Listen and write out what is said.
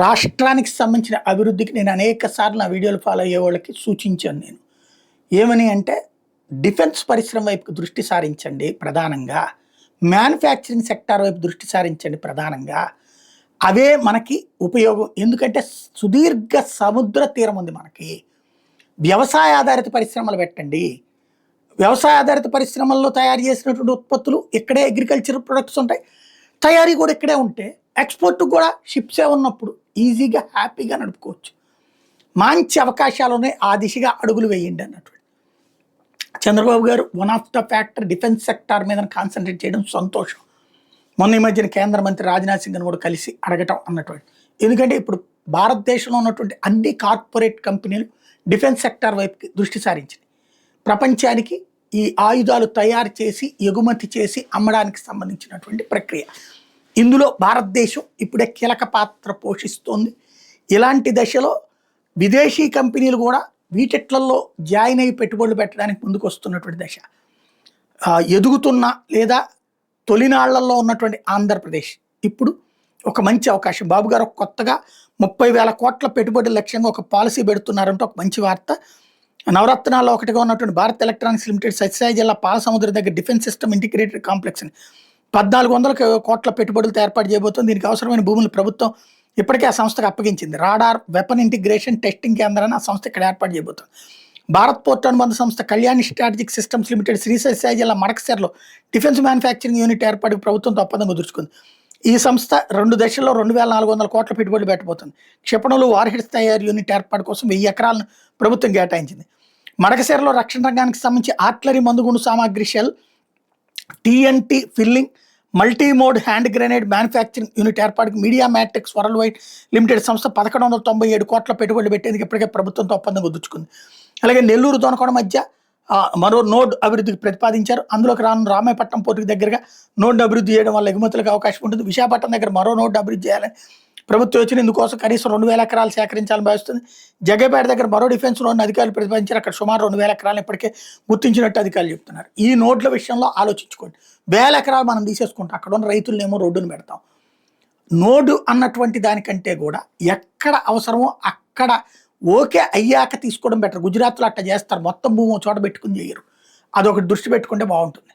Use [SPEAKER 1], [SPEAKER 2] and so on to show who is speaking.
[SPEAKER 1] రాష్ట్రానికి సంబంధించిన అభివృద్ధికి నేను అనేక సార్లు నా వీడియోలు ఫాలో అయ్యే వాళ్ళకి సూచించాను నేను. ఏమని అంటే డిఫెన్స్ పరిశ్రమ వైపుకు దృష్టి సారించండి ప్రధానంగా. మ్యానుఫ్యాక్చరింగ్ సెక్టార్ వైపు దృష్టి సారించండి ప్రధానంగా. అవే మనకి ఉపయోగం. ఎందుకంటే సుదీర్ఘ సముద్ర తీరం ఉంది మనకి. వ్యవసాయ ఆధారిత పరిశ్రమలు పెట్టండి. వ్యవసాయ ఆధారిత పరిశ్రమల్లో తయారు చేసినటువంటి ఉత్పత్తులు ఇక్కడే అగ్రికల్చర్ ప్రొడక్ట్స్ ఉంటాయి. తయారీ కూడా ఇక్కడే ఉంటే ఎక్స్పోర్ట్ కూడా షిప్సే ఉన్నప్పుడు ఈజీగా హ్యాపీగా నడుపుకోవచ్చు. మంచి అవకాశాలు ఉన్నాయి, ఆ దిశగా అడుగులు వేయండి అన్నటువంటి చంద్రబాబు గారు one of the factor defence sector మీద కాన్సన్ట్రేట్ చేయడం సంతోషం. మొన్న ఈ మధ్యన కేంద్ర మంత్రి రాజ్నాథ్ సింగ్ని కూడా కలిసి అడగటం అన్నటువంటి. ఎందుకంటే ఇప్పుడు భారతదేశంలో ఉన్నటువంటి అన్ని కార్పొరేట్ కంపెనీలు డిఫెన్స్ సెక్టార్ వైపుకి దృష్టి సారించింది. ప్రపంచానికి ఈ ఆయుధాలు తయారు చేసి ఎగుమతి చేసి అమ్మడానికి సంబంధించినటువంటి ప్రక్రియ. ఇందులో భారతదేశం ఇప్పుడే కీలక పాత్ర పోషిస్తోంది. ఇలాంటి దశలో విదేశీ కంపెనీలు కూడా వీటిట్లలో జాయిన్ అయ్యి పెట్టుబడులు పెట్టడానికి ముందుకు వస్తున్నటువంటి దశ. ఎదుగుతున్న లేదా తొలినాళ్లలో ఉన్నటువంటి ఆంధ్రప్రదేశ్ ఇప్పుడు ఒక మంచి అవకాశం. బాబు గారు కొత్తగా 30,000 కోట్ల పెట్టుబడుల లక్ష్యంగా ఒక పాలసీ పెడుతున్నారంటే ఒక మంచి వార్త. నవరత్నాల్లో ఒకటిగా ఉన్నటువంటి భారత్ ఎలక్ట్రానిక్స్ లిమిటెడ్ సత్యసాయి జిల్లా పాలసముద్ర దగ్గర డిఫెన్స్ సిస్టమ్ ఇంటిగ్రేటెడ్ కాంప్లెక్స్ అని 1400 కోట్ల పెట్టుబడులతో ఏర్పాటు చేయబోతుంది. దీనికి అవసరమైన భూములు ప్రభుత్వం ఇప్పటికే ఆ సంస్థకు అప్పగించింది. రాడార్, వెపన్ ఇంటిగ్రేషన్, టెస్టింగ్ కేంద్రాన్ని ఆ సంస్థ ఇక్కడ ఏర్పాటు చేయబోతుంది. భారత్ పోర్ట్ అనుబంధ సంస్థ Kalyani strategic systems limited Shri Sathya Sai జిల్లా మడకశిరలో డిఫెన్స్ మ్యానుఫ్యాక్చరింగ్ యూనిట్ ఏర్పాటుకు ప్రభుత్వంతో ఒప్పందం కుదుర్చుకుంది. ఈ సంస్థ 2 దశల్లో 2,400 కోట్ల పెట్టుబడులు పెట్టబోతుంది. క్షిపణులు, వార్హెడ్స్ తయారీ యూనిట్ ఏర్పాటు కోసం 1000 ఎకరాలను ప్రభుత్వం కేటాయించింది. మడకశిరలో రక్షణ రంగానికి సంబంధించి ఆర్టిలరీ మందుగుండు సామాగ్రి shell, TNT filling, multimode hand grenade manufacturing unit ఏర్పాటుకు media matrix world wide limited సంస్థ 1197 కోట్ల పెట్టుబడులు పెట్టేందుకు ఇప్పటికే ప్రభుత్వంతో ఒప్పందం కుదుర్చుకుంది. అలాగే నెల్లూరు, దొనకొండ మధ్య మరో నోడ్ అభివృద్ధికి ప్రతిపాదించారు. అందులోకి రాను రామాయపట్నం పోర్టుకు దగ్గరగా నోడ్ అభివృద్ధి చేయడం వల్ల ఎగుమతులకు అవకాశం ఉంటుంది. విశాఖపట్నం దగ్గర మరో నోడ్ అభివృద్ధి చేయాలని ప్రభుత్వం వచ్చిన ఇందుకోసం కనీసం 2,000 ఎకరాలు సేకరించాలని భావిస్తుంది. జగ్గపేట దగ్గర మరో డిఫెన్స్ నోడ్ని అధికారులు ప్రతిపాదించారు. అక్కడ సుమారు 2,000 ఎకరాలను ఇప్పటికే గుర్తించినట్టు అధికారులు చెప్తున్నారు. ఈ నోడ్ల విషయంలో ఆలోచించుకోండి. 1,000 ఎకరాలు మనం తీసేసుకుంటాం, అక్కడ ఉన్న రైతులనేమో రోడ్డును పెడతాం. నోడు అన్నటువంటి దానికంటే కూడా ఎక్కడ అవసరమో అక్కడ ఓకే అయ్యాక తీసుకోవడం బెటర్. గుజరాత్లో అట్లా చేస్తారు, మొత్తం భూమి చోట పెట్టుకుని చేయరు. అదొకటి దృష్టి పెట్టుకుంటే బాగుంటుంది.